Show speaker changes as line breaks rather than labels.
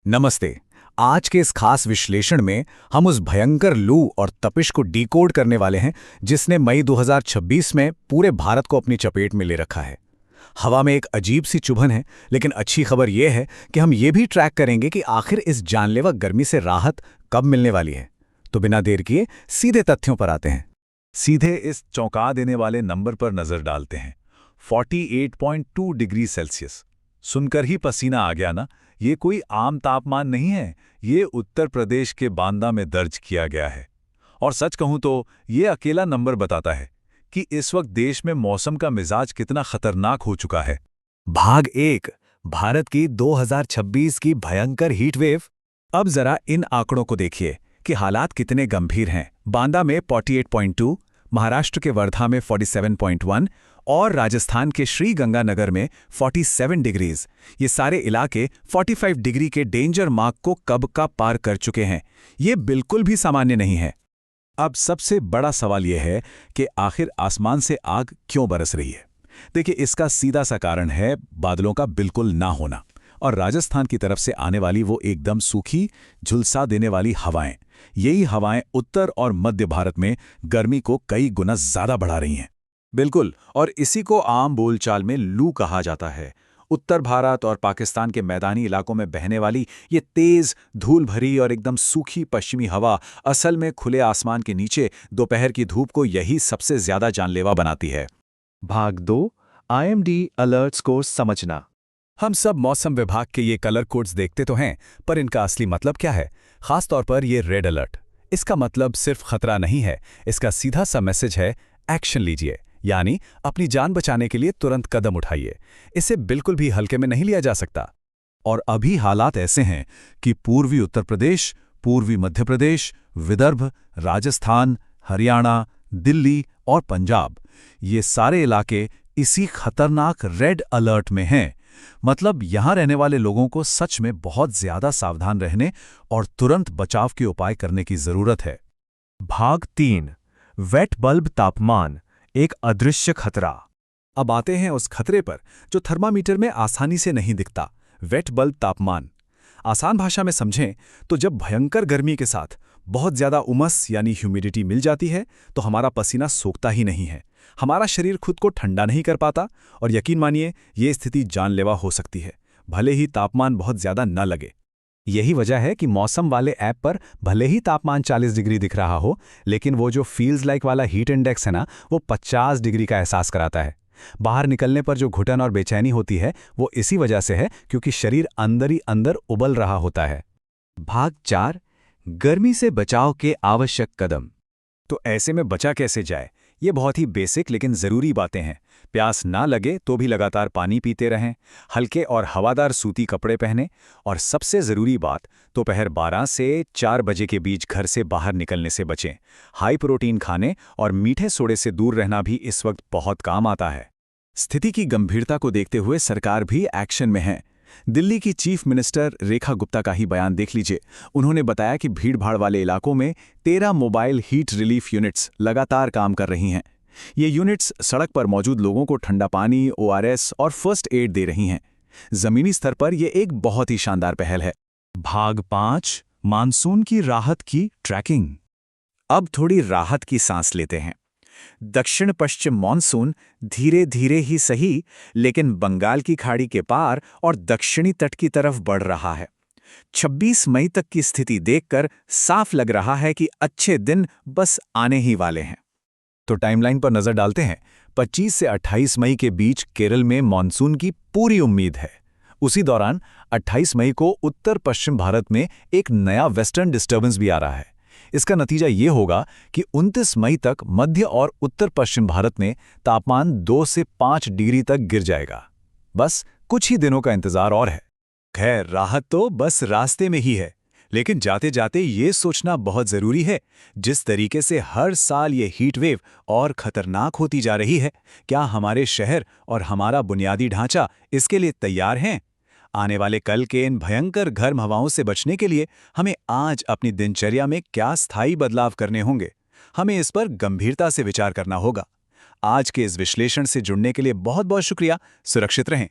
नमस्ते। आज के इस खास विश्लेषण में हम उस भयंकर लू और तपिश को डिकोड करने वाले हैं जिसने मई 2026 में पूरे भारत को अपनी चपेट में ले रखा है। हवा में एक अजीब सी चुभन है, लेकिन अच्छी खबर यह है कि हम ये भी ट्रैक करेंगे कि आखिर इस जानलेवा गर्मी से राहत कब मिलने वाली है। तो बिना देर किए सीधे तथ्यों पर आते हैं।
सीधे इस चौंका देने वाले नंबर पर नजर डालते हैं। 48.2 डिग्री सेल्सियस। सुनकर ही पसीना आ गया ना। ये कोई आम तापमान नहीं है, ये उत्तर प्रदेश के बांदा में दर्ज किया गया है। और सच कहूं तो ये अकेला नंबर बताता है कि इस वक्त देश में मौसम का मिजाज कितना खतरनाक हो चुका है।
भाग 1, भारत की 2026 की भयंकर हीट वेव। अब जरा इन आंकड़ों को देखिए कि हालात कितने गंभीर हैं। बांदा में 48.2, महाराष्ट्र के वर्धा में 47.1 और राजस्थान के श्रीगंगानगर में 47 डिग्रीज। ये सारे इलाके 45 डिग्री के डेंजर मार्क को कब का पार कर चुके हैं। ये बिल्कुल भी सामान्य नहीं है।
अब सबसे बड़ा सवाल यह है कि आखिर आसमान से आग क्यों बरस रही है। देखिए, इसका सीधा सा कारण है बादलों का बिल्कुल ना होना और राजस्थान की तरफ से आने वाली वो एकदम सूखी, झुलसा देने वाली हवाएं। यही हवाएं उत्तर और मध्य भारत में गर्मी को कई गुना ज्यादा बढ़ा रही हैं।
बिल्कुल, और इसी को आम बोलचाल में लू कहा जाता है। उत्तर भारत और पाकिस्तान के मैदानी इलाकों में बहने वाली ये तेज, धूल भरी और एकदम सूखी पश्चिमी हवा असल में खुले आसमान के नीचे दोपहर की धूप को यही सबसे ज्यादा जानलेवा बनाती है।
भाग 2, IMD अलर्ट्स को समझना।
हम सब मौसम विभाग के ये कलर कोड्स देखते तो हैं, पर इनका असली मतलब क्या है? खासतौर पर ये रेड अलर्ट। इसका मतलब सिर्फ खतरा नहीं है, इसका सीधा सा मैसेज है, एक्शन लीजिए, यानी अपनी जान बचाने के लिए तुरंत कदम उठाइए। इसे बिल्कुल भी हल्के में नहीं लिया जा सकता।
और अभी हालात ऐसे हैं कि पूर्वी उत्तर प्रदेश, पूर्वी मध्य प्रदेश, विदर्भ, राजस्थान, हरियाणा, दिल्ली और पंजाब, ये सारे इलाके इसी खतरनाक रेड अलर्ट में हैं। मतलब यहां रहने वाले लोगों को सच में बहुत ज्यादा सावधान रहने और तुरंत बचाव के उपाय करने की जरूरत है।
भाग 3, वेट बल्ब तापमान, एक अदृश्य खतरा।
अब आते हैं उस खतरे पर जो थर्मामीटर में आसानी से नहीं दिखता, वेट बल्ब तापमान। आसान भाषा में समझें तो जब भयंकर गर्मी के साथ बहुत ज्यादा उमस यानी ह्यूमिडिटी मिल जाती है तो हमारा पसीना सोखता ही नहीं है, हमारा शरीर खुद को ठंडा नहीं कर पाता और यकीन मानिए ये स्थिति जानलेवा हो सकती है, भले ही तापमान बहुत ज्यादा न लगे। यही वजह है कि मौसम वाले ऐप पर भले ही तापमान 40 डिग्री दिख रहा हो, लेकिन वो जो फील्स लाइक वाला हीट इंडेक्स है ना, वो 50 डिग्री का एहसास कराता है। बाहर निकलने पर जो घुटन और बेचैनी होती है वो इसी वजह से है क्योंकि शरीर अंदर ही अंदर उबल रहा होता है।
भाग 4, गर्मी से बचाव के आवश्यक कदम।
तो ऐसे में बचा कैसे जाए? ये बहुत ही बेसिक लेकिन ज़रूरी बातें हैं। प्यास ना लगे तो भी लगातार पानी पीते रहें, हल्के और हवादार सूती कपड़े पहनें और सबसे ज़रूरी बात, दोपहर 12 से 4 बजे के बीच घर से बाहर निकलने से बचें। हाई प्रोटीन खाने और मीठे सोडे से दूर रहना भी इस वक्त बहुत काम आता है। स्थिति की गंभीरता को देखते हुए सरकार भी एक्शन में है। दिल्ली की चीफ मिनिस्टर रेखा गुप्ता का ही बयान देख लीजिए। उन्होंने बताया कि भीड़भाड़ वाले इलाकों में 13 मोबाइल हीट रिलीफ यूनिट्स लगातार काम कर रही हैं। ये यूनिट्स सड़क पर मौजूद लोगों को ठंडा पानी, ORS और फर्स्ट एड दे रही हैं। जमीनी स्तर पर यह एक बहुत ही शानदार पहल है।
भाग 5, मानसून की राहत की ट्रैकिंग।
अब थोड़ी राहत की सांस लेते हैं। दक्षिण पश्चिम मानसून धीरे धीरे ही सही लेकिन बंगाल की खाड़ी के पार और दक्षिणी तट की तरफ बढ़ रहा है। 26 मई तक की स्थिति देखकर साफ लग रहा है कि अच्छे दिन बस आने ही वाले हैं। तो टाइमलाइन पर नजर डालते हैं। 25 से 28 मई के बीच केरल में मानसून की पूरी उम्मीद है। उसी दौरान 28 मई को उत्तर पश्चिम भारत में एक नया वेस्टर्न डिस्टर्बेंस भी आ रहा है। इसका नतीजा ये होगा कि 29 मई तक मध्य और उत्तर पश्चिम भारत में तापमान 2 से 5 डिग्री तक गिर जाएगा। बस कुछ ही दिनों का इंतजार और है। खैर, राहत तो बस रास्ते में ही है, लेकिन जाते जाते ये सोचना बहुत जरूरी है, जिस तरीके से हर साल ये हीट वेव और खतरनाक होती जा रही है, क्या हमारे शहर और हमारा बुनियादी ढांचा इसके लिए तैयार हैं? आने वाले कल के इन भयंकर गर्म हवाओं से बचने के लिए हमें आज अपनी दिनचर्या में क्या स्थायी बदलाव करने होंगे? हमें इस पर गंभीरता से विचार करना होगा। आज के इस विश्लेषण से जुड़ने के लिए बहुत बहुत शुक्रिया। सुरक्षित रहें।